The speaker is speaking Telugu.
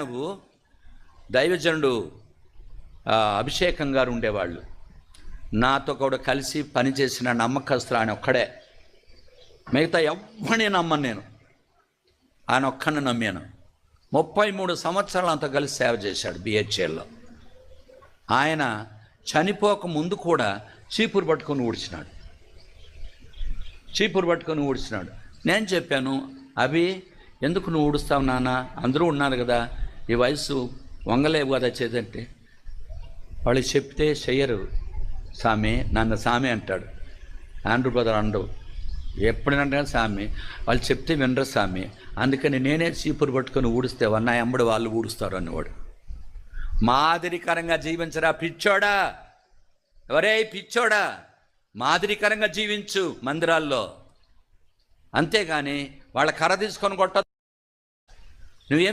నువ్వు దైవజనుడు అభిషేకం గారు ఉండేవాళ్ళు, నాతో కూడా కలిసి పనిచేసిన నమ్మకస్తులు ఆయన ఒక్కడే. మిగతా ఎవ్వరిని నమ్మను నేను, ఆయన ఒక్కడిని నమ్మాను. 33 సంవత్సరాలు అంతా కలిసి సేవ చేశాడు బిహెచ్ఎల్లో. ఆయన చనిపోక ముందు కూడా చీపురు పట్టుకొని ఊడ్చినాడు. నేను చెప్పాను, అవి ఎందుకు నువ్వు ఊడుస్తావు నాన్న, అందరూ ఉన్నారు కదా, ఈ వయసు వంగలేవు కదా చేదంటే. వాళ్ళు చెప్తే చెయ్యరు సామి, నన్ను సామి అంటాడు. ఆండ్రూ బ్రదర్ అండవు, ఎప్పుడైనా సామి, వాళ్ళు చెప్తే వినరు సామి, అందుకని నేనే చీపురు పట్టుకొని ఊడిస్తే నా ఎంబడి వాళ్ళు ఊడుస్తారు అన్నవాడు. మాదిరికరంగా జీవించరా పిచ్చోడా, ఎవరే పిచ్చోడా, మాదిరికరంగా జీవించు మందిరాల్లో, అంతేగాని వాళ్ళ కర్ర తీసుకొని కొట్ట